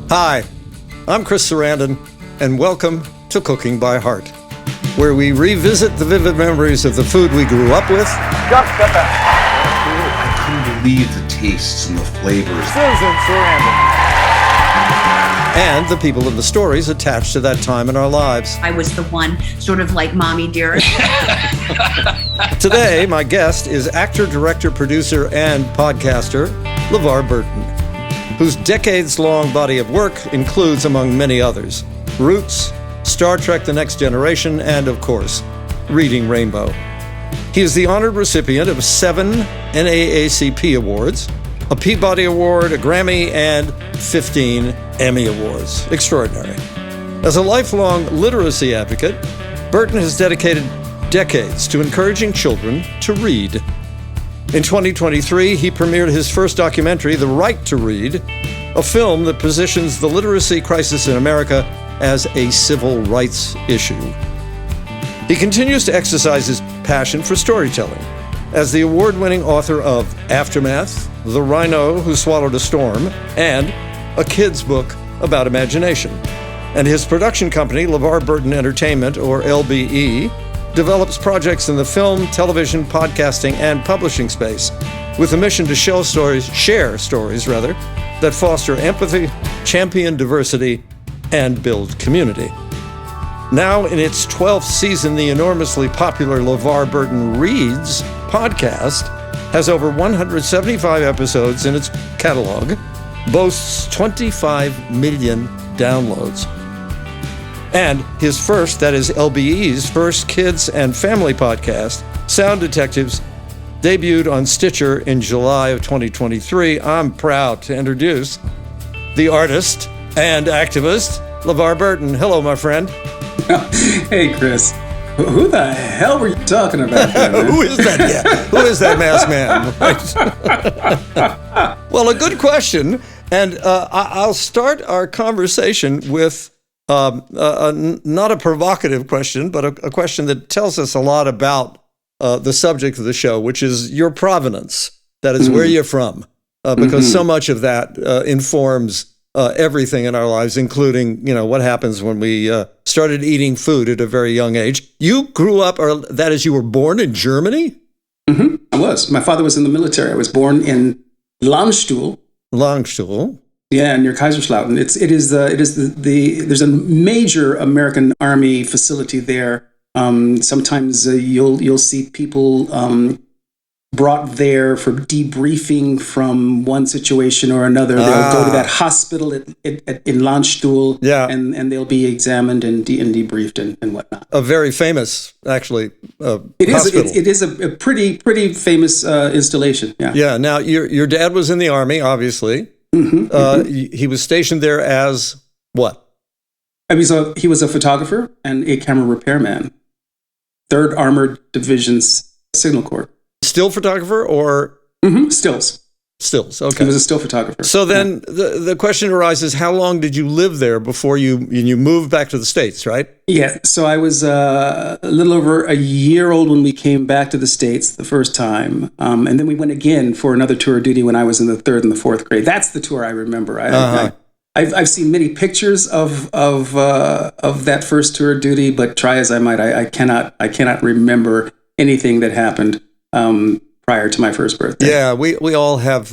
Hi, I'm Chris Sarandon, and welcome to Cooking by Heart, where we revisit the vivid memories of the food we grew up with. I couldn't believe the tastes and the flavors. Susan Sarandon. And the people and the stories attached to that time in our lives. I was the one sort of like mommy dearest. Today, my guest is actor, director, producer, and podcaster LeVar Burton, whose decades-long body of work includes, among many others, Roots, Star Trek: The Next Generation, and, of course, Reading Rainbow. He is the honored recipient of 7 NAACP awards, a Peabody Award, a Grammy, and 15 Emmy Awards. Extraordinary. As a lifelong literacy advocate, Burton has dedicated decades to encouraging children to read. In 2023, he premiered his first documentary, The Right to Read, a film that positions the literacy crisis in America as a civil rights issue. He continues to exercise his passion for storytelling as the award-winning author of Aftermath, The Rhino Who Swallowed a Storm, and a kid's book about imagination. And his production company, LeVar Burton Entertainment, or LBE, develops projects in the film, television, podcasting, and publishing space with a mission to share stories that foster empathy, champion diversity, and build community. Now in its 12th season, the enormously popular LeVar Burton Reads podcast has over 175 episodes in its catalog, boasts 25 million downloads. And his first, that is LBE's first kids and family podcast, Sound Detectives, debuted on Stitcher in July of 2023. I'm proud to introduce the artist and activist, LeVar Burton. Hello, my friend. Hey, Chris. Who the hell were you talking about there, man? Who is that? Yeah. Who is that masked man? Right. Well, a good question. And I'll start our conversation with not a provocative question, but a question that tells us a lot about the subject of the show, which is your provenance. That is where you're from, because so much of that informs everything in our lives, including, what happens when we started eating food at a very young age. You grew up, or that is, you were born in Germany? Mm-hmm. I was. My father was in the military. I was born in Landstuhl. Yeah, near Kaiserslautern. There's a major American Army facility there. Sometimes you'll see people brought there for debriefing from one situation or another. They'll go to that hospital in Landstuhl, and they'll be examined and debriefed and whatnot. A very famous, actually, hospital. It is a pretty famous installation. Yeah. Yeah. Now, your dad was in the Army, obviously. He was stationed there as what? He was a photographer and a camera repairman. 3rd Armored Division's Signal Corps. Still photographer or? Stills. Stills, okay. He was a still photographer. So then the question arises, how long did you live there before you moved back to the States, right? Yeah, so I was a little over a year old when we came back to the States the first time. And then we went again for another tour of duty when I was in the 3rd and the 4th grade. That's the tour I remember. I've seen many pictures of that first tour of duty, but try as I might, I cannot remember anything that happened prior to my first birthday. Yeah, we all have,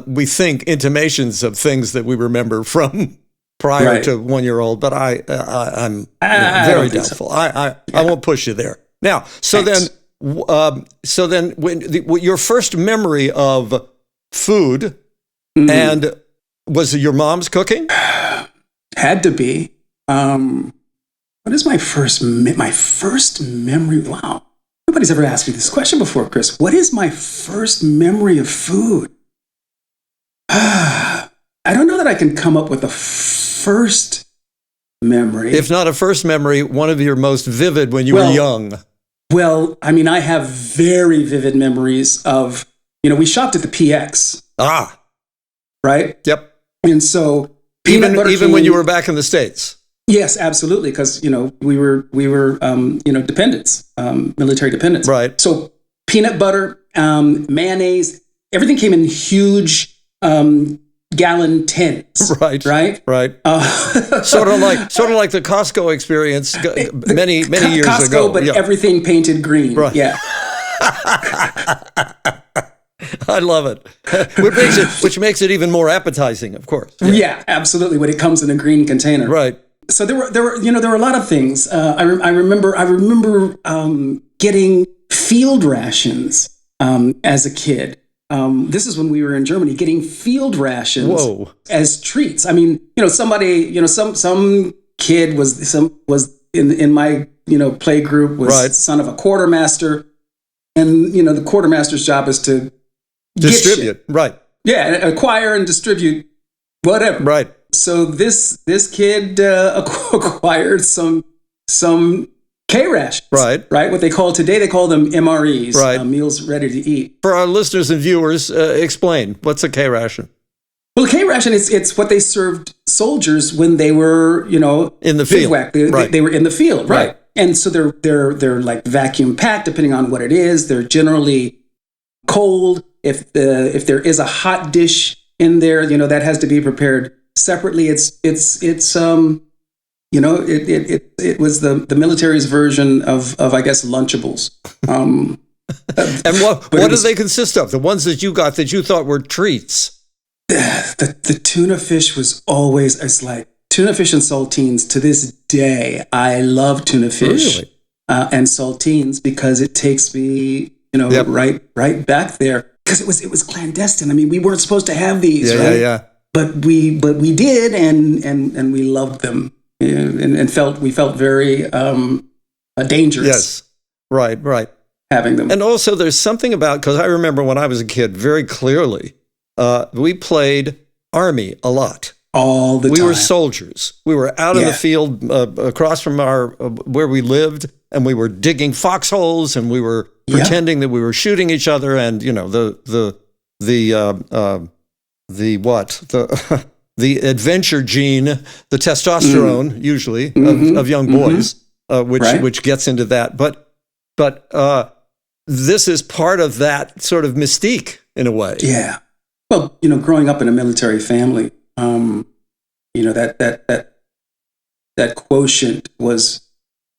we think, intimations of things that we remember from prior to 1 year old, but I'm very doubtful. So. I won't push you there. Now, so then when your first memory of food, and was it your mom's cooking? Had to be. What is my first memory? Wow. Nobody's ever asked me this question before, Chris. What is my first memory of food? I don't know that I can come up with a first memory. If not a first memory, one of your most vivid when you were young. Well, I have very vivid memories of, we shopped at the PX. Right? Yep. And so even when you were back in the States. Yes, absolutely, because we were dependents, military dependents. Right. So peanut butter, mayonnaise, everything came in huge gallon tins. Right. Right. Sort of like the Costco experience many years Costco, ago. but everything painted green. Right. Yeah. I love it. Which makes it even more appetizing, of course. Yeah, absolutely. When it comes in a green container. Right. So there were a lot of things. I remember getting field rations as a kid. This is when we were in Germany, getting field rations as treats. I mean, somebody, some kid was in my play group was son of a quartermaster, and the quartermaster's job is to distribute, right? Yeah, acquire and distribute whatever, right? So this kid acquired some K rations, right? What they call them MREs, right? Meals ready to eat. For our listeners and viewers, explain what's a K ration. Well, K ration it's what they served soldiers when they were in the field. They were in the field, right? And so they're like vacuum packed, depending on what it is. They're generally cold. If there is a hot dish in there, that has to be prepared separately. It was the military's version of I guess Lunchables. And what do they consist of? The ones that you got that you thought were treats. The tuna fish was always, it's like tuna fish and saltines. To this day, I love tuna fish and saltines because it takes me, right back there. Because it was clandestine. I mean, we weren't supposed to have these, right? Yeah. But we did, and we loved them, and we felt very dangerous. Yes, right. Having them, and also there's something about, because I remember when I was a kid very clearly, we played Army a lot. All the time. We were soldiers. We were out in the field across from where we lived, and we were digging foxholes, and we were pretending that we were shooting each other, and the adventure gene, the testosterone usually of young boys, which gets into that. But this is part of that sort of mystique in a way. Yeah. Well, growing up in a military family, that quotient was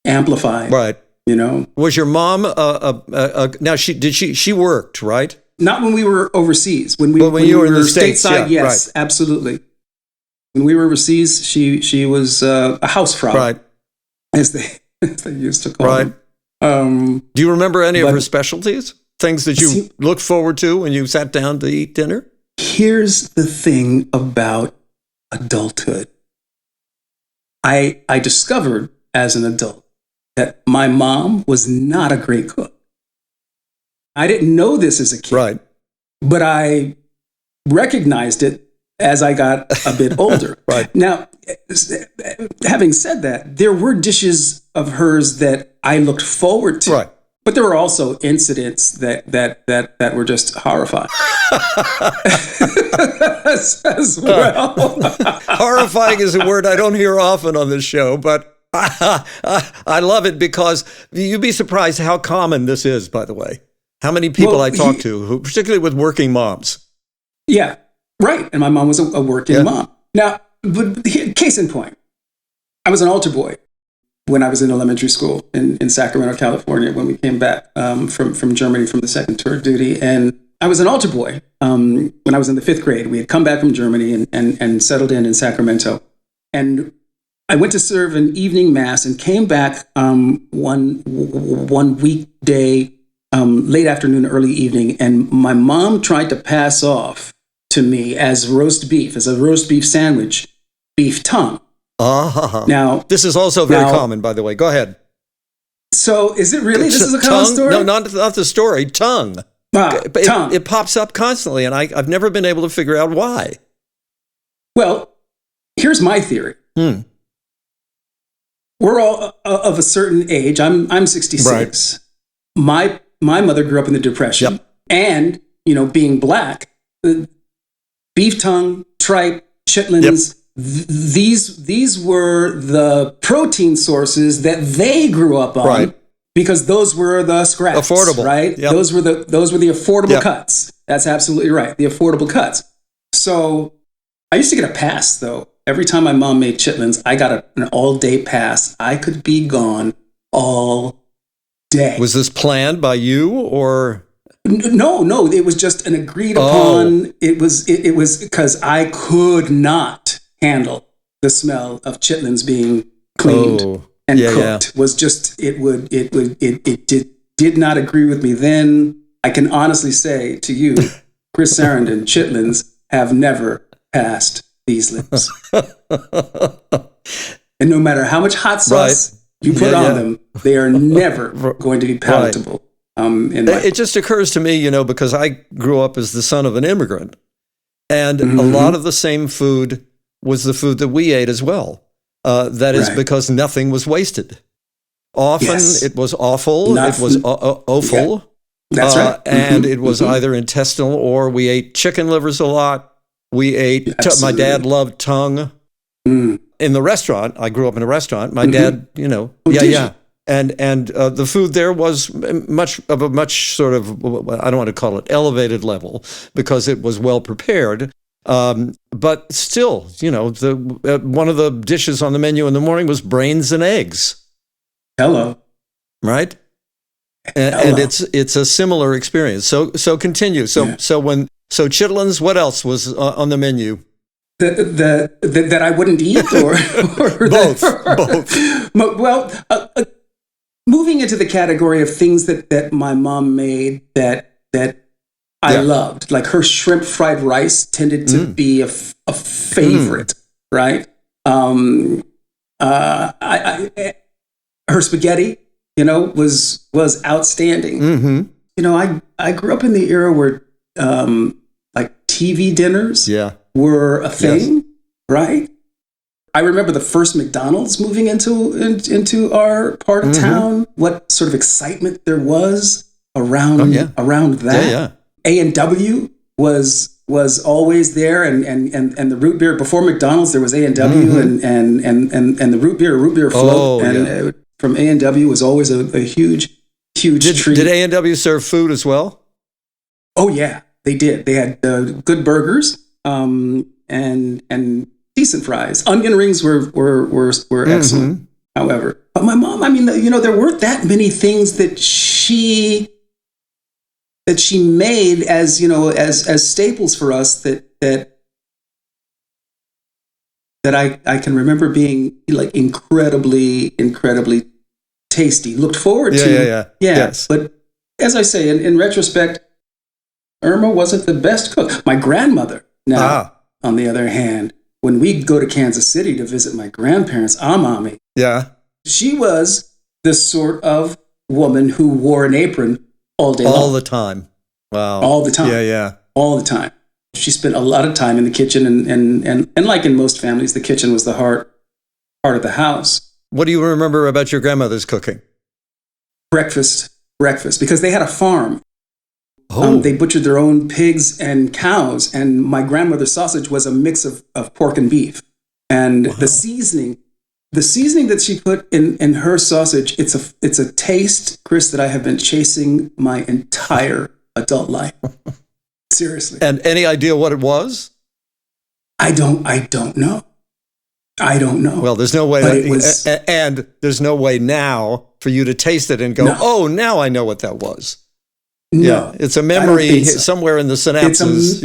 amplified. Right. Was your mom now she worked, right? Not when we were overseas. When you were in the States, stateside, yes, absolutely. When we were overseas, she was a housefrau, right? As they used to call them. Do you remember any of her specialties? Things that you looked forward to when you sat down to eat dinner? Here's the thing about adulthood. I discovered as an adult that my mom was not a great cook. I didn't know this as a kid. Right. But I recognized it as I got a bit older. Right. Now, having said that, there were dishes of hers that I looked forward to. Right. But there were also incidents that were just horrifying. as well. Horrifying is a word I don't hear often on this show, but I love it because you'd be surprised how common this is, by the way. How many people I talk to, who, particularly with working moms. Yeah, right. And my mom was a working mom. Now, case in point, I was an altar boy when I was in elementary school in Sacramento, California, when we came back from Germany from the second tour of duty. And I was an altar boy when I was in the 5th grade. We had come back from Germany and settled in Sacramento. And I went to serve an evening mass and came back one weekday, late afternoon, early evening. And my mom tried to pass off to me as a roast beef sandwich, beef tongue. Now, this is also very common, by the way. Go ahead. So, is it really? This is a common story? No, not the story. Tongue. Tongue. It pops up constantly, and I've never been able to figure out why. Well, here's my theory. We're all of a certain age. I'm 66. Right. My mother grew up in the Depression, and being black, beef tongue, tripe, chitlins. These were the protein sources that they grew up on, because those were the scraps, affordable, right? Yep. Those were the affordable cuts. That's absolutely right, the affordable cuts. So I used to get a pass, though. Every time my mom made chitlins, I got an all-day pass. I could be gone all day. Was this planned by you or? No. It was just an agreed upon. It was because I could not handle the smell of chitlins being cleaned and cooked. Was just it did not agree with me then. I can honestly say to you, Chris Sarandon, chitlins have never passed these lips. And no matter how much hot sauce you put on them, they are never going to be palatable. It just occurs to me, because I grew up as the son of an immigrant, and a lot of the same food was the food that we ate as well. That is because nothing was wasted. Often it was awful. It was offal. Yeah. That's right. And it was either intestinal or we ate chicken livers a lot. We ate, my dad loved tongue. In the restaurant, I grew up in a restaurant. My dad, And the food there was much sort of, I don't want to call it elevated level because it was well prepared. But still, one of the dishes on the menu in the morning was brains and eggs. Hello. Right? And it's a similar experience. So continue. So chitlins, what else was on the menu? That I wouldn't eat, or both. Well, moving into the category of things that my mom made that I loved, like her shrimp fried rice tended to be a favorite, right? Her spaghetti, was outstanding. I grew up in the era where like TV dinners were a thing, right? I remember the first McDonald's moving into our part of town. What sort of excitement there was around that. Yeah. A&W was always there, and the root beer before McDonald's there was A&W and the root beer float from A&W was always a huge treat. Did A&W serve food as well? Oh yeah, they did. They had good burgers and decent fries. Onion rings were excellent. However, but my mom, there weren't that many things that she made as staples for us that I can remember being like incredibly tasty. Looked forward to. Yes. But as I say, in retrospect, Irma wasn't the best cook. My grandmother, now, on the other hand, when we go to Kansas City to visit my grandparents, Amami, she was the sort of woman who wore an apron all day long. All the time. Wow. All the time. Yeah. All the time. She spent a lot of time in the kitchen, and like in most families, the kitchen was the heart of the house. What do you remember about your grandmother's cooking? Breakfast, because they had a farm. They butchered their own pigs and cows, and my grandmother's sausage was a mix of pork and beef. And the seasoning that she put in her sausage, it's a taste, Chris, that I have been chasing my entire adult life. Seriously. And any idea what it was? I don't know. Well, there's no way, and there's no way now for you to taste it and go, oh, now I know what that was. No, yeah, it's a memory somewhere in the synapses.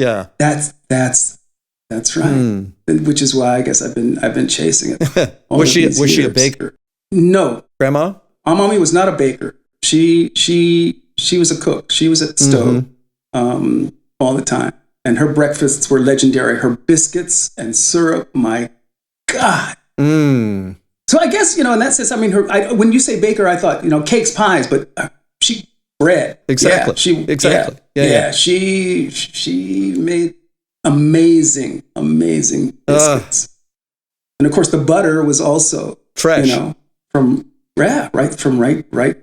That's right. Which is why I guess I've been chasing it. Was she a baker? No, Grandma. Our mommy was not a baker. She was a cook. She was at the stove all the time, and her breakfasts were legendary. Her biscuits and syrup, my God. So I guess, in that sense, when you say baker, I thought, cakes, pies, but she bread. Exactly. Yeah. She made amazing biscuits. And of course the butter was also fresh. From right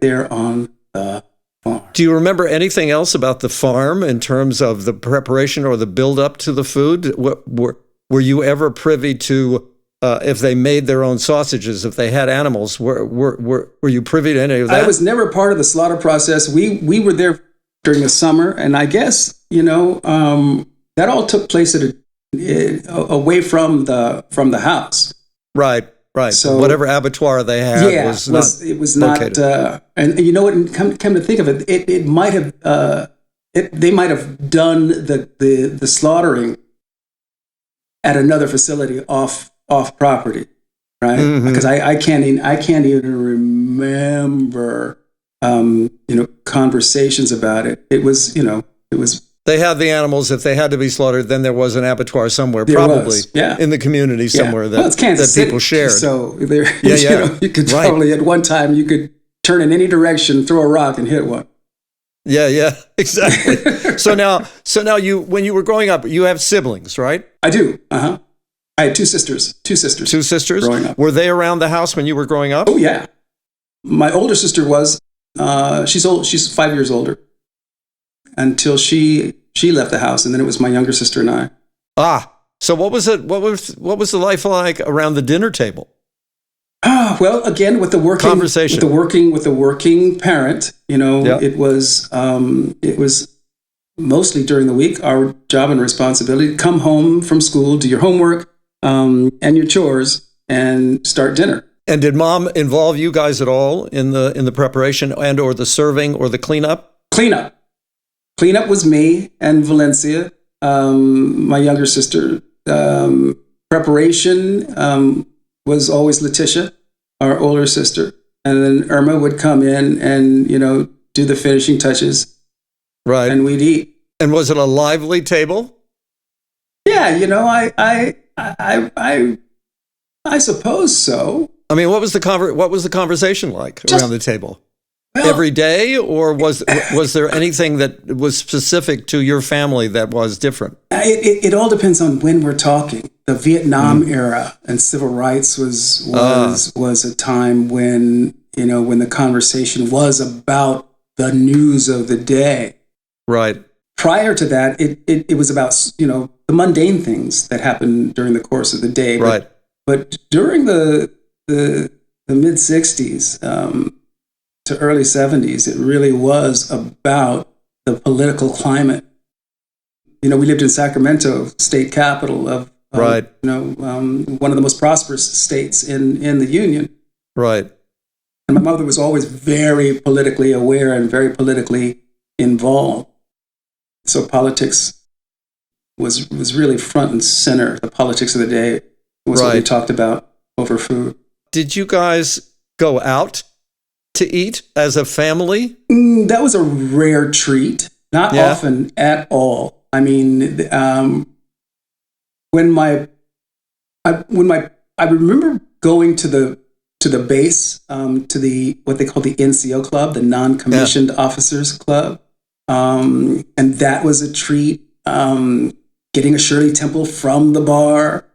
there on the farm. Do you remember anything else about the farm in terms of the preparation or the build up to the food? Were you ever privy to if they made their own sausages, if they had animals, were you privy to any of that? I was never part of the slaughter process. We were there during the summer, and I guess, that all took place at away from the house. Right. So whatever abattoir they had was not located. And you know what? Come to think of it, it might have they might have done the slaughtering at another facility off property, right? Mm-hmm. Because I can't even remember conversations about it. It was. They had the animals. If they had to be slaughtered, then there was an abattoir somewhere, probably in the community somewhere it's Kansas City, people shared. So there, you could probably at one time you could turn in any direction, throw a rock, and hit one. Yeah, exactly. So now when you were growing up, you have siblings, right? I do. I had two sisters. Two sisters growing up. Were they around the house when you were growing up? Oh yeah, my older sister was. She's old. She's 5 years older. Until she left the house, and then it was my younger sister and I. So what was it? What was the life like around the dinner table? Well, again, with the working conversation, with the working parent, it was mostly during the week. Our job and responsibility: come home from school, do your homework and your chores, and start dinner. And did Mom involve you guys at all in the preparation and or the serving or the cleanup? Cleanup was me and Valencia, my younger sister. Preparation was always Letitia, our older sister. And then Irma would come in and, do the finishing touches. Right. And we'd eat. And was it a lively table? Yeah, I suppose so. I mean, what was the conversation like around the table? Well, every day, or was there anything that was specific to your family that was different? It all depends on when we're talking. The Vietnam era and civil rights was a time when the conversation was about the news of the day. Right. Prior to that, it was about the mundane things that happened during the course of the day. Right. But during the mid '60s. To early 70s, it really was about the political climate. We lived in Sacramento, state capital of one of the most prosperous states in the Union. Right. And my mother was always very politically aware and very politically involved. So politics was really front and center. The politics of the day was what we talked about over food. Did you guys go out to eat as a family? That was a rare treat. Not often at all. I mean, I remember going to the base, to the what they call the NCO club, the non-commissioned officers club, and that was a treat. Getting a Shirley Temple from the bar,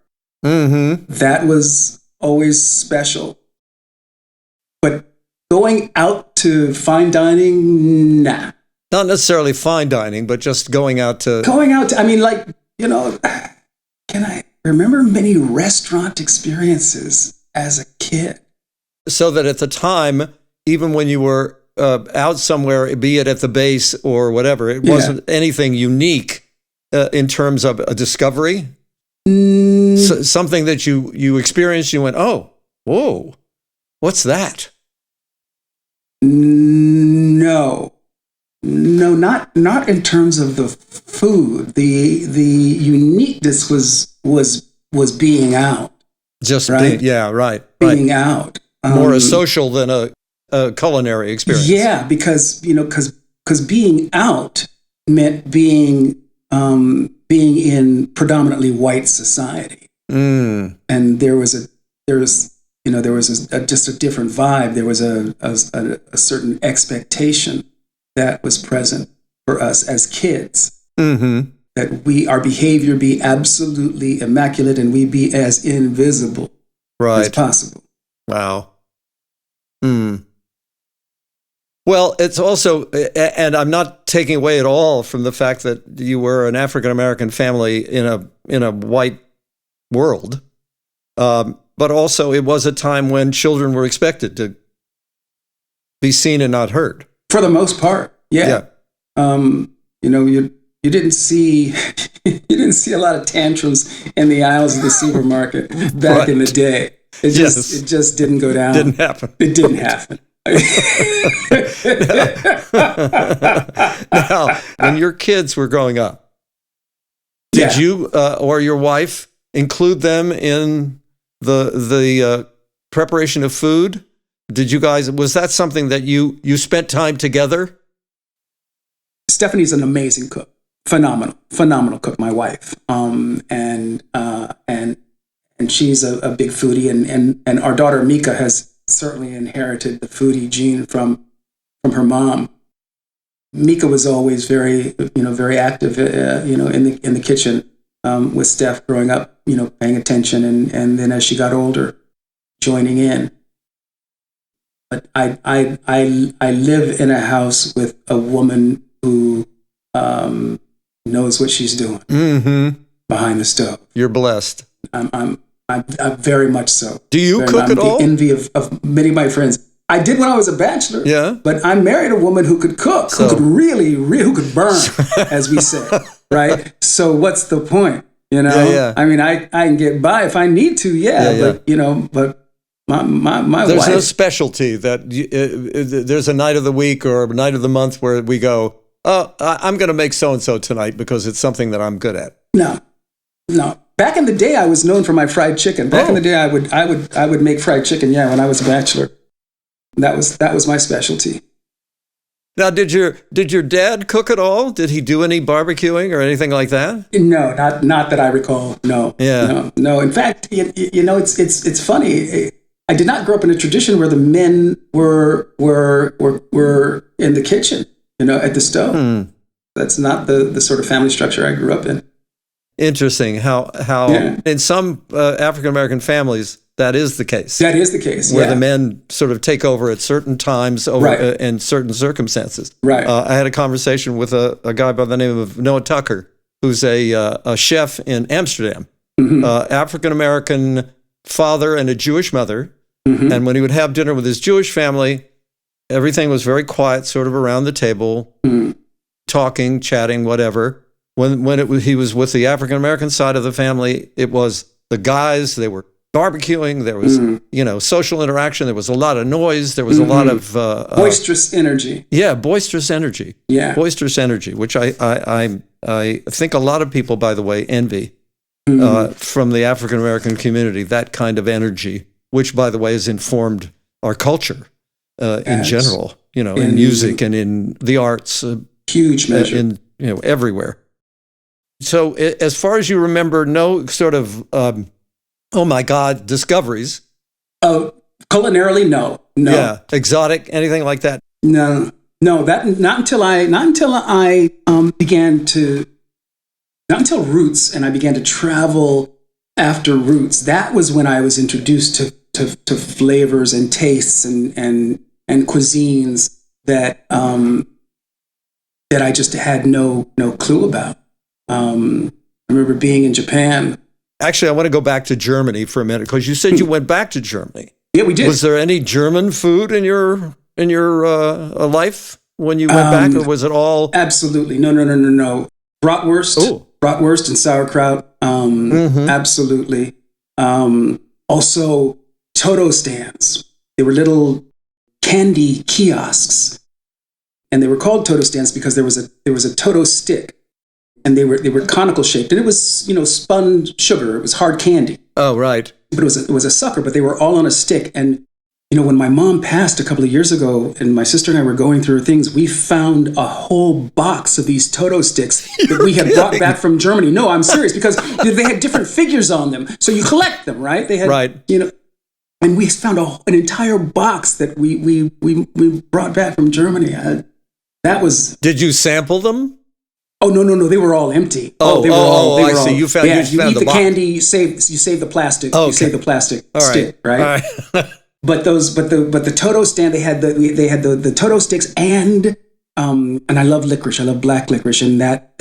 that was always special. But going out to fine dining, nah. Not necessarily fine dining, but just going out to, I mean, can I remember many restaurant experiences as a kid? So that at the time, even when you were out somewhere, be it at the base or whatever, it wasn't anything unique in terms of a discovery? Something that you experienced, you went, oh, whoa, what's that? No, not in terms of the food. The uniqueness was being out. Just right? Being out. More a social than a culinary experience. Yeah, because being out meant being in predominantly white society, and there was just a different vibe. There was a certain expectation that was present for us as kids, that our behavior be absolutely immaculate and we be as invisible as possible. Wow. Well, it's also, and I'm not taking away at all from the fact that you were an African-American family in a white world, but also it was a time when children were expected to be seen and not heard. For the most part, yeah. You didn't see, You didn't see a lot of tantrums in the aisles of the supermarket back in the day. It just didn't go down. Didn't happen. It didn't happen. Now, when your kids were growing up, did you or your wife include them in the preparation of food? Did you guys? Was that something that you spent time together? Stephanie's an amazing cook, phenomenal cook. My wife, and she's a big foodie, and our daughter Mika has certainly inherited the foodie gene from her mom. Mika was always very active, in the kitchen with Steph growing up, paying attention, and then as she got older, joining in. But I live in a house with a woman who knows what she's doing behind the stove. You're blessed. I'm very much so. Do you cook at all? The envy of many of my friends. I did when I was a bachelor. Yeah. But I married a woman who could cook, who could who could burn, as we say, right? So what's the point? Yeah. I mean, I can get by if I need to, but my there's wife. No specialty that there's a night of the week or a night of the month where we go, oh, I'm going to make so-and-so tonight because it's something that I'm good at. No. Back in the day, I was known for my fried chicken. Back in the day, I would make fried chicken. Yeah, when I was a bachelor, that was my specialty. Now, did your dad cook at all? Did he do any barbecuing or anything like that? No, not that I recall. No. Yeah. No. In fact, it's funny. I did not grow up in a tradition where the men were in the kitchen, at the stove. That's not the sort of family structure I grew up in. Interesting how in some African-American families, that is the case. That is the case, where the men sort of take over at certain times in certain circumstances. Right. I had a conversation with a guy by the name of Noah Tucker, who's a chef in Amsterdam, African-American father and a Jewish mother. And when he would have dinner with his Jewish family, everything was very quiet, sort of around the table, talking, chatting, whatever. When he was with the African-American side of the family, it was the guys, they were barbecuing, there was, social interaction, there was a lot of noise, there was a lot of... boisterous energy. Yeah, boisterous energy. Yeah. Boisterous energy, which I think a lot of people, by the way, envy from the African-American community, that kind of energy, which, by the way, has informed our culture in general, in music and in the arts. Huge measure. In, everywhere. So as far as you remember, no sort of, oh my God, discoveries. Culinarily, no. Yeah, exotic, anything like that? No, that not until I began to, not until Roots, and I began to travel after Roots. That was when I was introduced to flavors and tastes and cuisines that I just had no clue about. I remember being in Japan. Actually, I want to go back to Germany for a minute because you said you went back to Germany. Yeah, we did. Was there any German food in your life when you went back, or was it all? Absolutely, no. Bratwurst and sauerkraut. Absolutely. Also, Toto stands. They were little candy kiosks, and they were called Toto stands because there was a Toto stick. And they were conical shaped, and it was spun sugar. It was hard candy. Oh, right. But it was a sucker. But they were all on a stick. And when my mom passed a couple of years ago, and my sister and I were going through things, we found a whole box of these Toto sticks that we had brought back from Germany. No, I'm serious, because they had different figures on them, so you collect them, right? They had, and we found an entire box that we brought back from Germany. That was. Did you sample them? Oh, no, they were all empty. I see. You found you eat the box. candy, you save the plastic. Okay. You save the plastic all stick, right? All right. But the Toto stand, they had the Toto sticks, and I love licorice. I love black licorice, and that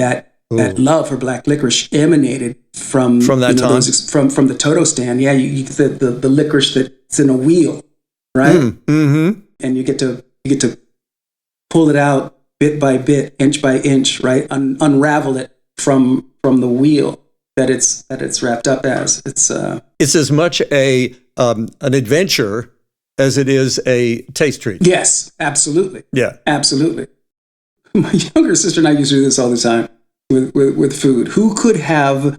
love for black licorice emanated from that time, from the Toto stand. Yeah, you get the licorice that's in a wheel, right? And you get to pull it out bit by bit, inch by inch, right? Unravel it from from the wheel that it's wrapped up as. It's as much an adventure as it is a taste treat. Yes, absolutely. Yeah, absolutely. My younger sister and I used to do this all the time with food. Who could have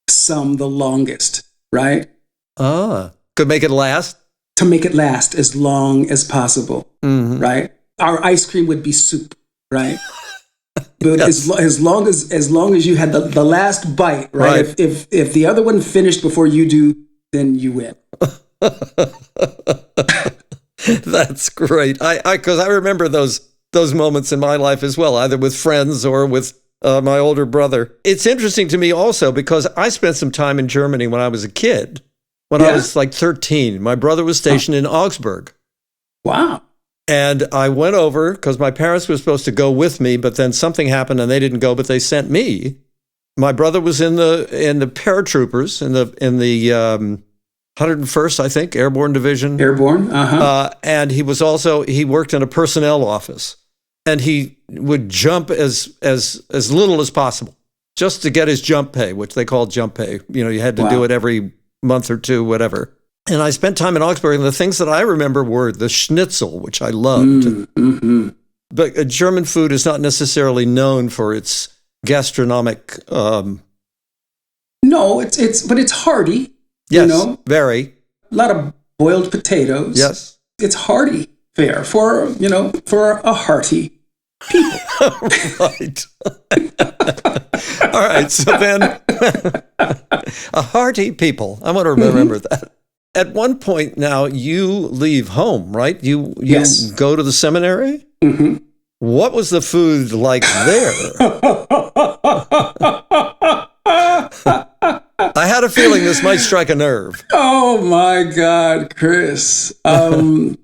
some the longest, right? Could make it last? To make it last as long as possible, right? Our ice cream would be soup, right? But yes. as long as you had the last bite, right? If the other one finished before you do, then you win. That's great. Because I remember those moments in my life as well, either with friends or with my older brother. It's interesting to me also because I spent some time in Germany when I was a kid. When I was like 13, my brother was stationed in Augsburg. Wow. And I went over because my parents were supposed to go with me, but then something happened and they didn't go, but they sent me. My brother was in the paratroopers in the 101st, I think, Airborne Division. Airborne, and he worked in a personnel office, and he would jump as little as possible just to get his jump pay, which they called jump pay. You know, you had to do it every month or two, whatever. And I spent time in Augsburg, and the things that I remember were the schnitzel, which I loved. But German food is not necessarily known for its gastronomic. No, but it's hearty. Yes, you know? Very. A lot of boiled potatoes. Yes, it's hearty fare for a hearty people. Right. All right. So then, a hearty people. I want to remember that. At one point now, you leave home, right? You go to the seminary? Mm-hmm. What was the food like there? I had a feeling this might strike a nerve. Oh, my God, Chris. Well,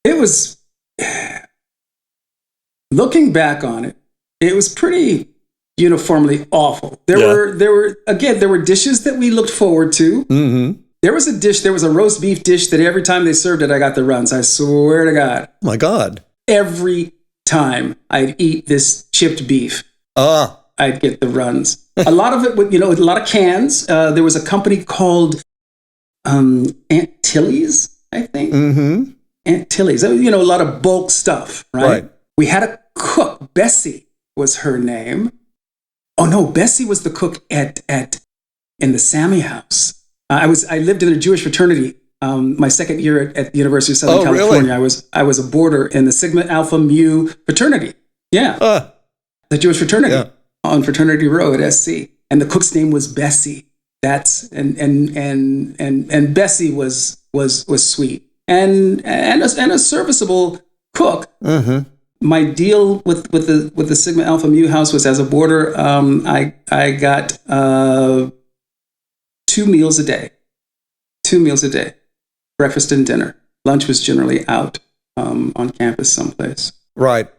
it was, looking back on it, it was pretty uniformly awful. There were dishes that we looked forward to. Mm-hmm. There was a roast beef dish that every time they served it, I got the runs. I swear to God. Oh my God. Every time I'd eat this chipped beef, I'd get the runs. A lot of it, a lot of cans. There was a company called Aunt Tilly's, I think. Mm-hmm. Aunt Tilly's. A lot of bulk stuff, right? We had a cook. Bessie was her name. Oh no, Bessie was the cook in the Sammy house. I lived in a Jewish fraternity. My second year at the University of Southern California, really? I was a boarder in the Sigma Alpha Mu fraternity. Yeah, the Jewish fraternity on Fraternity Row at SC, and the cook's name was Bessie. And Bessie was sweet and a serviceable cook. Mm-hmm. My deal with the Sigma Alpha Mu house was as a boarder. I got 2 meals a day. 2 meals a day, breakfast and dinner. Lunch was generally out on campus someplace. Right.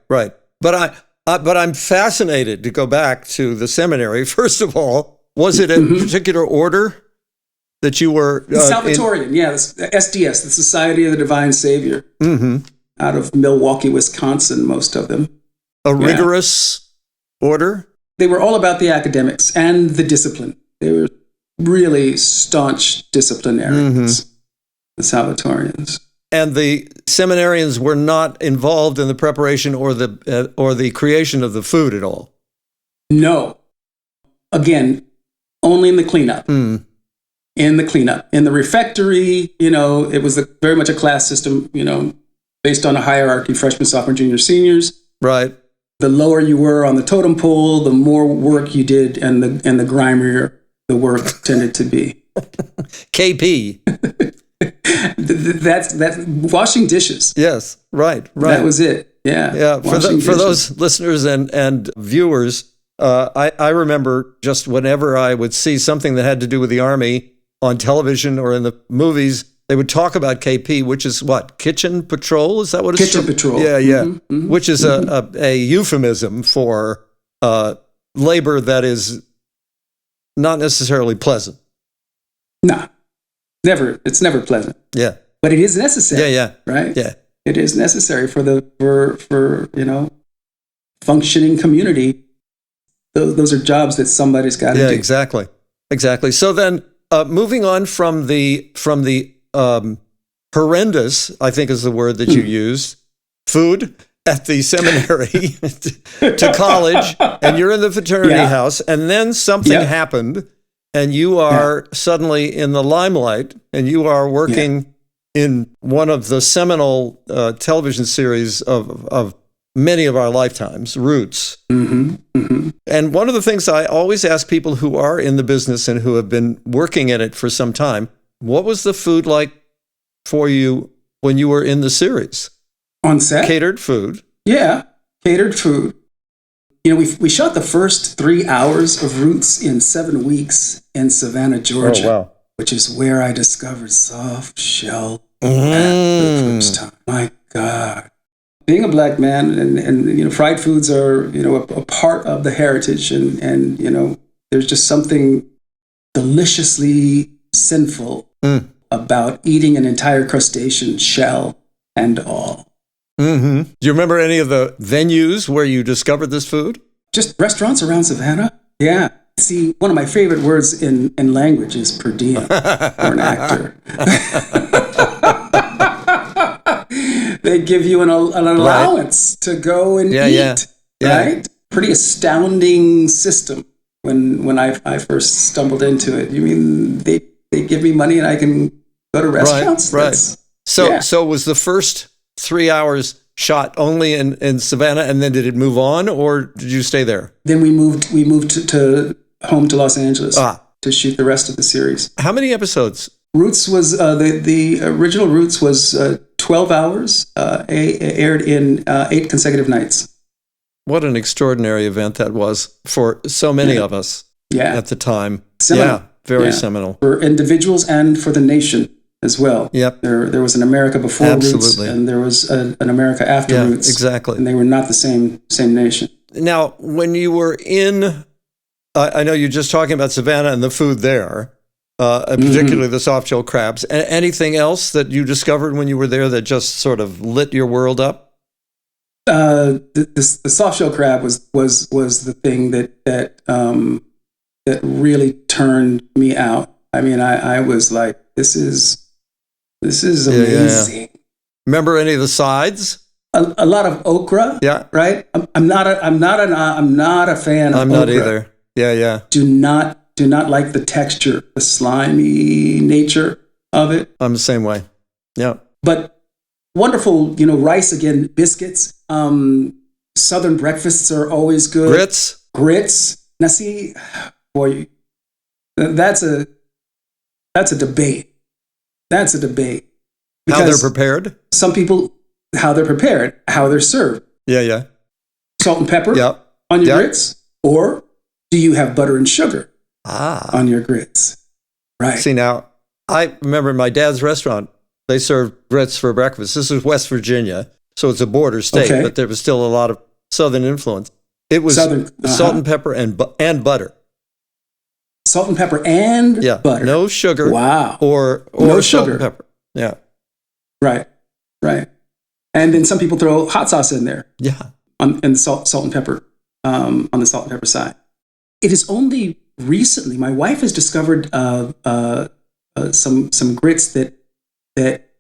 But I'm fascinated to go back to the seminary. First of all, was it a particular order that you were Salvatorian? The SDS, the Society of the Divine Savior. Mm-hmm. Out of Milwaukee, Wisconsin, most of them. A rigorous order? They were all about the academics and the discipline. They were really staunch disciplinarians, the Salvatorians. And the seminarians were not involved in the preparation or the creation of the food at all? No. Again, only in the cleanup. In the cleanup. In the refectory, it was very much a class system, based on a hierarchy, freshmen, sophomore, junior, seniors. Right. The lower you were on the totem pole, the more work you did, and the grimier the work tended to be. KP. That's washing dishes. Yes, right. That was it. Yeah. For those listeners and viewers, I remember just whenever I would see something that had to do with the Army on television or in the movies, they would talk about KP, which is what? Kitchen patrol? Is that what it's Kitchen patrol. Yeah. Mm-hmm. Which is a euphemism for labor that is not necessarily pleasant. No, never. It's never pleasant. Yeah. But it is necessary. Yeah. Right? Yeah. It is necessary for functioning community those are jobs that somebody's got to do. Yeah, exactly. So then, moving on from the horrendous, I think is the word that you used, food at the seminary to college, and you're in the fraternity house, and then something happened, and you are suddenly in the limelight, and you are working in one of the seminal television series of many of our lifetimes, Roots. Mm-hmm. Mm-hmm. And one of the things I always ask people who are in the business and who have been working in it for some time, what was the food like for you when you were in the series? On set? Catered food. Yeah, catered food. You know, we shot the first 3 hours of Roots in 7 weeks in Savannah, Georgia. Oh, wow. Which is where I discovered soft shell at the first time. My God. Being a black man and you know, fried foods are, you know, a part of the heritage, and you know, there's just something deliciously sinful about eating an entire crustacean, shell and all. Mm-hmm. Do you remember any of the venues where you discovered this food? Just restaurants around Savannah. Yeah. See, one of my favorite words in language is per diem for an actor. They give you an allowance to go and eat, right? Pretty astounding system when I first stumbled into it. You mean they give me money and I can go to restaurants? Right. So was the first 3 hours shot only in Savannah, and then did it move on, or did you stay there? Then we moved to home to Los Angeles to shoot the rest of the series. How many episodes? Roots was the original Roots was 12 hours, aired in 8 consecutive nights. What an extraordinary event that was for so many of us at the time. Seminal. Yeah, very seminal. For individuals and for the nation as well. Yep. There was an America before Roots, and there was an America after Roots. Exactly. And they were not the same nation. Now, when you were in, I know you're just talking about Savannah and the food there, particularly the soft-shell crabs. Anything else that you discovered when you were there that just sort of lit your world up? The soft-shell crab was the thing that really turned me out. I mean, I was like, this is amazing. Yeah. Remember any of the sides? A lot of okra. Yeah. Right. I'm not a fan of okra. I'm not either. Yeah. Do not like the texture, the slimy nature of it. I'm the same way. Yeah. But wonderful, you know, rice again, biscuits. Southern breakfasts are always good. Grits. Now see, boy, that's a debate. That's a debate. How they're prepared? Some people, how they're prepared, how they're served. Yeah. Salt and pepper on your grits? Or do you have butter and sugar on your grits? Right. See, now, I remember in my dad's restaurant, they served grits for breakfast. This is West Virginia, so it's a border state, but there was still a lot of Southern influence. It was salt and pepper and butter. Salt and pepper and butter. No sugar. Wow. Or no salt sugar. And pepper. Yeah. Right. And then some people throw hot sauce in there. Yeah. And the salt and pepper on the salt and pepper side. It is only recently my wife has discovered some grits that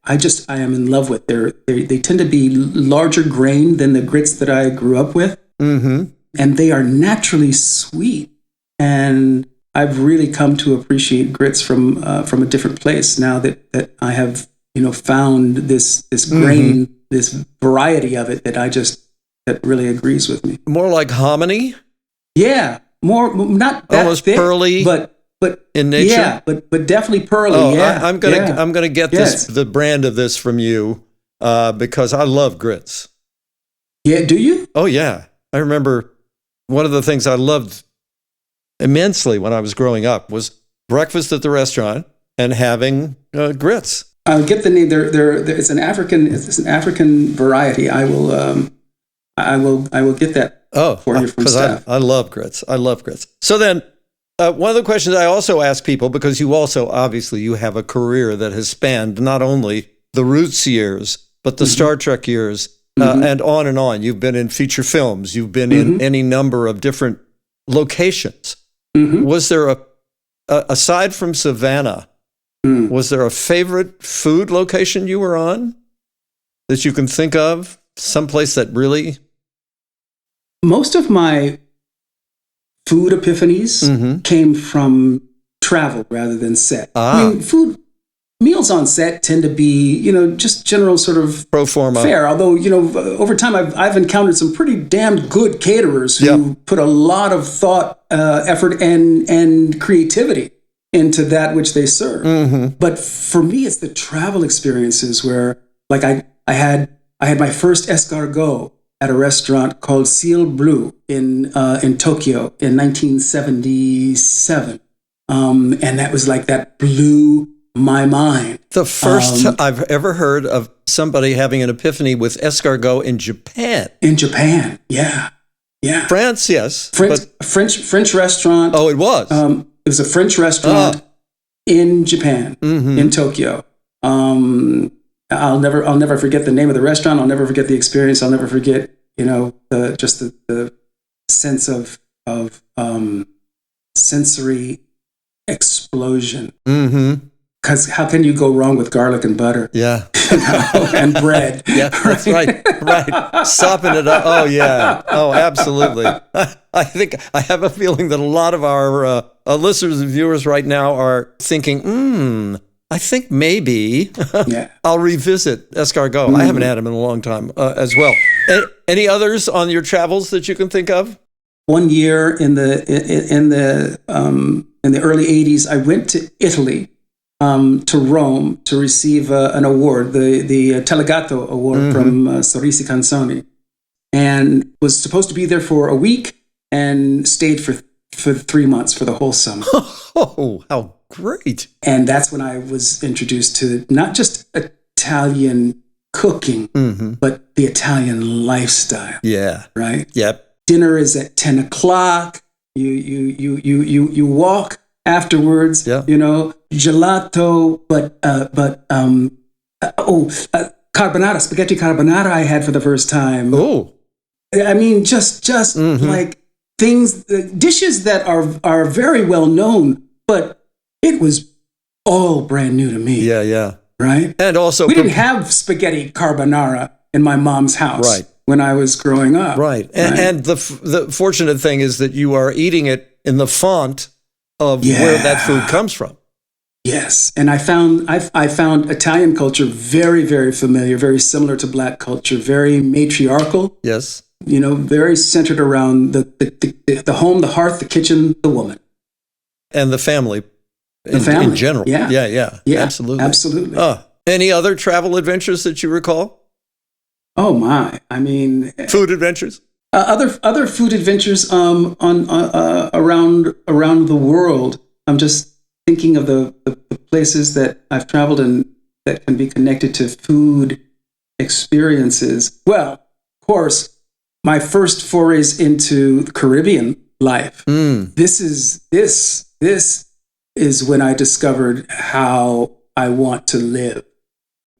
I am in love with. They tend to be larger grain than the grits that I grew up with, and they are naturally sweet. And I've really come to appreciate grits from a different place now that I have found this grain, this variety of it that really agrees with me. More like hominy. Yeah, not that almost thick, pearly, but in nature. Yeah, but definitely pearly. I'm gonna get the brand of this from you because I love grits. Yeah, do you? Oh yeah, I remember one of the things I loved immensely when I was growing up was breakfast at the restaurant and having grits. I'll get the name. It's an African variety. I will get that for you from staff. I love grits. So then, one of the questions I also ask people, because you also obviously you have a career that has spanned not only the Roots years but the Star Trek years and on and on. You've been in feature films. You've been in any number of different locations. Mm-hmm. Was there aside from Savannah, was there a favorite food location you were on that you can think of? Someplace that really... Most of my food epiphanies came from travel rather than set. I mean, meals on set tend to be, just general sort of pro forma fare. Although, over time I've encountered some pretty damn good caterers who put a lot of thought, effort, and creativity into that which they serve. Mm-hmm. But for me, it's the travel experiences where, like, I had my first escargot at a restaurant called Ciel Bleu in Tokyo in 1977, and that was like that blew my mind. The first I've ever heard of somebody having an epiphany with escargot in Japan. In Japan, yeah. France, yes. French restaurant. Oh, it was. It was a French restaurant in Japan, in Tokyo. I'll never forget the name of the restaurant. I'll never forget the experience. I'll never forget, the sense of sensory explosion. Mm-hmm. Because how can you go wrong with garlic and butter? Yeah. And bread. Yeah, that's right. Sopping it up. Oh, yeah. Oh, absolutely. I have a feeling that a lot of our listeners and viewers right now are thinking, I think maybe I'll revisit escargot. I haven't had them in a long time as well. Any others on your travels that you can think of? One year in the early 80s, I went to Italy. To Rome to receive an award, the Telegato Award from Sorrisi Canzoni, and was supposed to be there for a week and stayed for 3 months for the whole summer. Oh, how great! And that's when I was introduced to not just Italian cooking, but the Italian lifestyle. Yeah. Right. Yep. Dinner is at 10 o'clock. You walk afterwards. Yeah. Gelato, but carbonara, spaghetti carbonara I had for the first time. Oh. I mean, just like things, dishes that are very well known, but it was all brand new to me. Yeah. Right? And also... we didn't have spaghetti carbonara in my mom's house when I was growing up. Right. And the fortunate thing is that you are eating it in the font of where that food comes from. Yes, and I found Italian culture very, very familiar, very similar to Black culture, very matriarchal. Yes, very centered around the home, the hearth, the kitchen, the woman, and the family. In general. Yeah, absolutely. Any other travel adventures that you recall? Oh my! I mean, food adventures. Other food adventures on around the world. I'm just thinking of the places that I've traveled and that can be connected to food experiences. Well, of course, my first forays into Caribbean life. This is when I discovered how I want to live.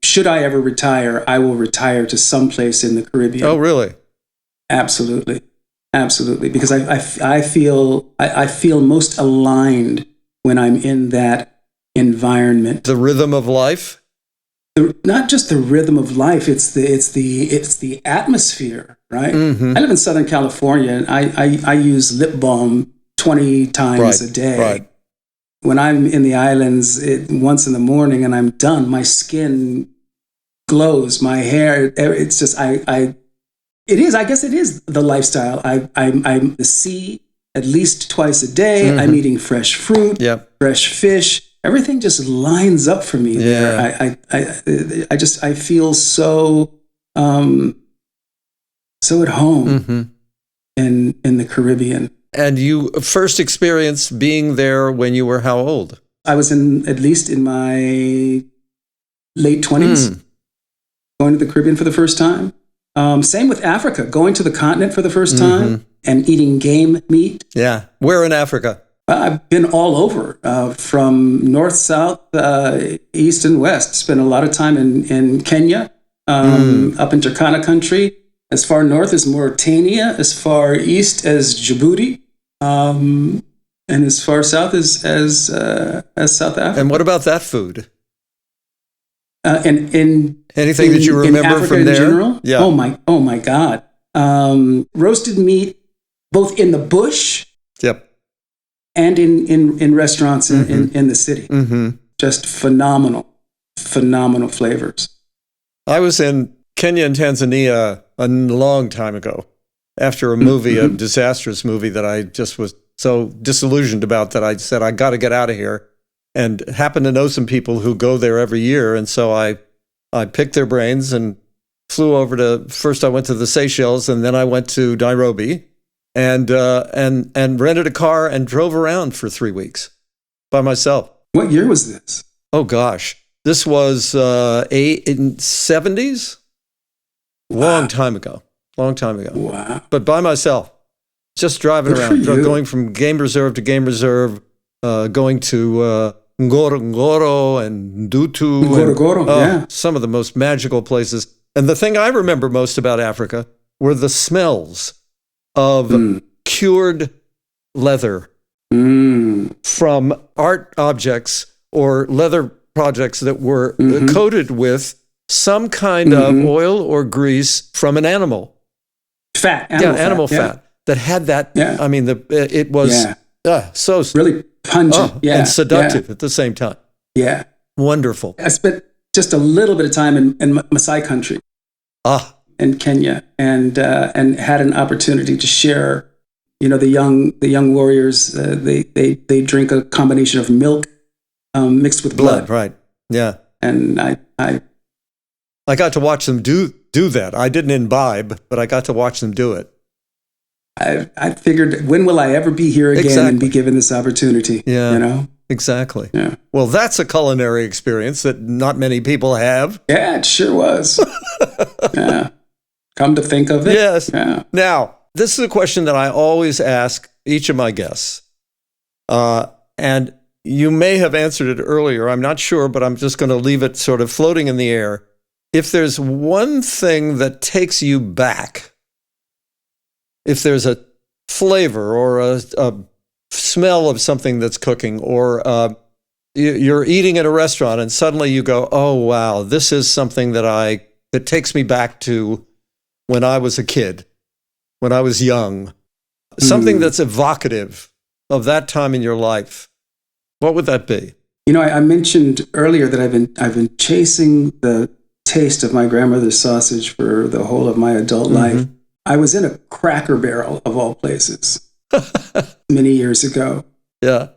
Should I ever retire, I will retire to some place in the Caribbean. Oh, really? Absolutely, because I feel most aligned when I'm in that environment. The rhythm of life? Not just the rhythm of life, it's the atmosphere, right? Mm-hmm. I live in Southern California, and I use lip balm 20 times a day. Right. When I'm in the islands once in the morning and I'm done, my skin glows, my hair, it's just, I guess it is the lifestyle. I'm the sea at least twice a day. I'm eating fresh fruit, fresh fish. Everything just lines up for me there. I feel so at home in the Caribbean. And you first experienced being there when you were how old? I was at least in my late 20s, going to the Caribbean for the first time. Same with Africa, going to the continent for the first time and eating game meat. Yeah. Where in Africa? I've been all over, from north, south, east, and west. Spent a lot of time in Kenya, up in Turkana country, as far north as Mauritania, as far east as Djibouti. and as far south as South Africa. And what about that food? And anything that you remember from there? In general? Yeah. Oh my God. Roasted meat, both in the bush. Yep. And in restaurants in the city. Mm-hmm. Just phenomenal flavors. I was in Kenya and Tanzania a long time ago after a movie, a disastrous movie that I just was so disillusioned about that I said, I got to get out of here, and happened to know some people who go there every year. And so I picked their brains and flew over first I went to the Seychelles, and then I went to Nairobi and rented a car and drove around for 3 weeks by myself. What year was this? Oh gosh. This was in 70s. Long time ago. Wow. But by myself, just driving around, going from game reserve to game reserve, going to Ngorongoro and Ndutu. Ngorongoro, yeah. Some of the most magical places. And the thing I remember most about Africa were the smells of cured leather from art objects or leather projects that were coated with some kind of oil or grease from an animal. Animal fat that had that. Yeah. I mean, it was so really pungent and seductive at the same time. Yeah. Wonderful. I spent just a little bit of time in Maasai country in Kenya and had an opportunity to share, the young warriors, they drink a combination of milk mixed with blood. Right. Yeah. And I got to watch them do that. I didn't imbibe, but I got to watch them do it. I figured, when will I ever be here again and be given this opportunity? Yeah. Exactly. Yeah. Well, that's a culinary experience that not many people have. Yeah, it sure was. Yeah. Come to think of it. Yes. Yeah. Now, this is a question that I always ask each of my guests. And you may have answered it earlier. I'm not sure, but I'm just going to leave it sort of floating in the air. If there's one thing that takes you back, if there's a flavor or a smell of something that's cooking, or you're eating at a restaurant and suddenly you go, oh, wow, this is something that takes me back to when I was a kid, when I was young, something that's evocative of that time in your life, what would that be? I mentioned earlier that I've been chasing the taste of my grandmother's sausage for the whole of my adult life. I was in a Cracker Barrel, of all places, many years ago. Yeah.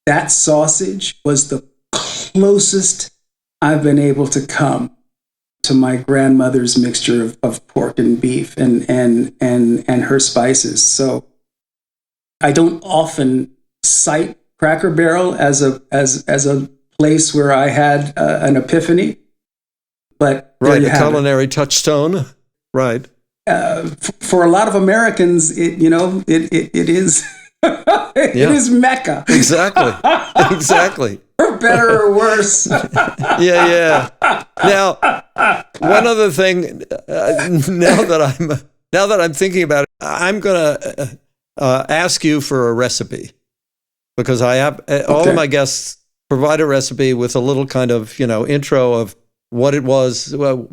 That sausage was the closest I've been able to come to my grandmother's mixture of pork and beef and her spices. So I don't often cite Cracker Barrel as a place where I had an epiphany. But right, a culinary touchstone, right? For a lot of Americans, it is it is Mecca. Exactly. For better or worse. Yeah. Now, one other thing. Now that I'm thinking about it, I'm gonna ask you for a recipe, because I have all of my guests provide a recipe with a little kind of intro of what it was, what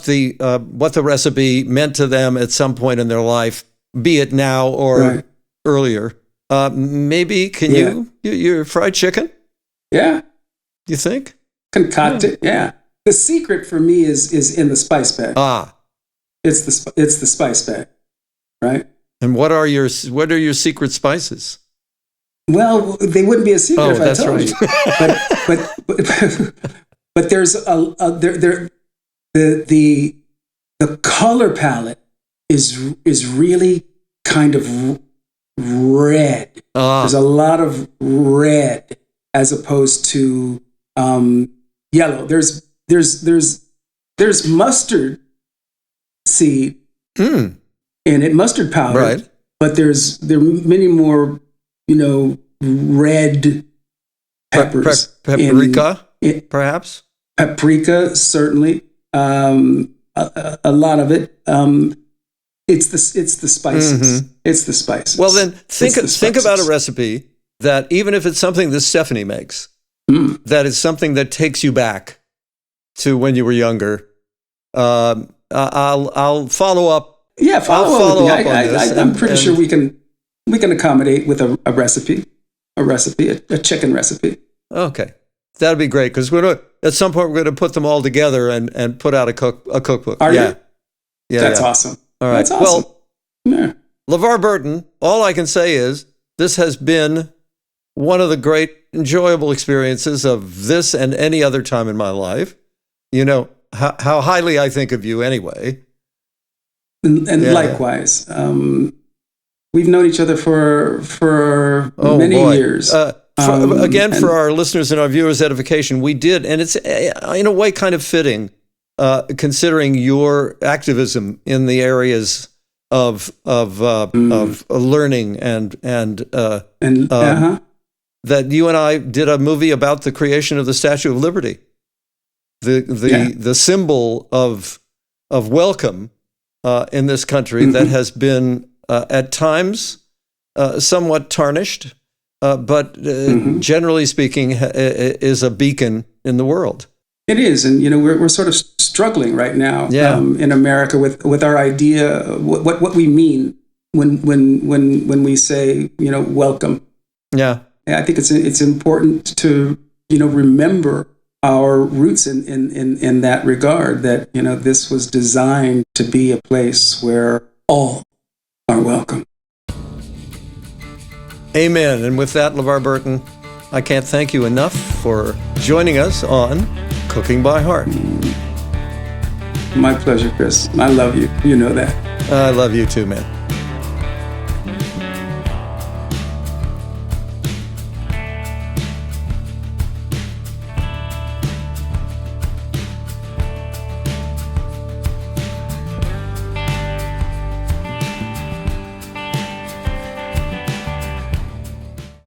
the recipe meant to them at some point in their life, be it now or earlier. Maybe can your fried chicken? Yeah. You think? Concocted, yeah. The secret for me is in the spice bag. It's the spice bag, right? And what are your secret spices? Well, they wouldn't be a secret if I told you. But there's the color palette is really kind of red. There's a lot of red as opposed to yellow. There's mustard seed in it, mustard powder, right? But there are many more, red peppers. Paprika, perhaps? Paprika, certainly. A lot of it. It's the spices. Mm-hmm. It's the spices. Well, then think about a recipe that, even if it's something that Stephanie makes, that is something that takes you back to when you were younger. I'll follow up. Yeah, follow up on this. I'm pretty sure we can accommodate with a recipe, a chicken recipe. Okay, that'd be great, because at some point we're going to put them all together and put out a cookbook. Are you? Yeah, that's awesome. All right. That's awesome. Well, LeVar Burton, all I can say is this has been one of the great enjoyable experiences of this and any other time in my life. You know how highly I think of you anyway. And likewise. We've known each other for many years. For our listeners and our viewers' edification, we did, and it's in a way kind of fitting, considering your activism in the areas of learning and that you and I did a movie about the creation of the Statue of Liberty, the symbol of welcome in this country that has been at times somewhat tarnished, but generally speaking is a beacon in the world. It is, and we're sort of struggling right now in America with our idea what we mean when we say welcome. Yeah, I think it's important to remember our roots in that regard. That this was designed to be a place where all are welcome. Amen. And with that, LeVar Burton, I can't thank you enough for joining us on Cooking by Heart. My pleasure, Chris. I love you. You know that. I love you too, man.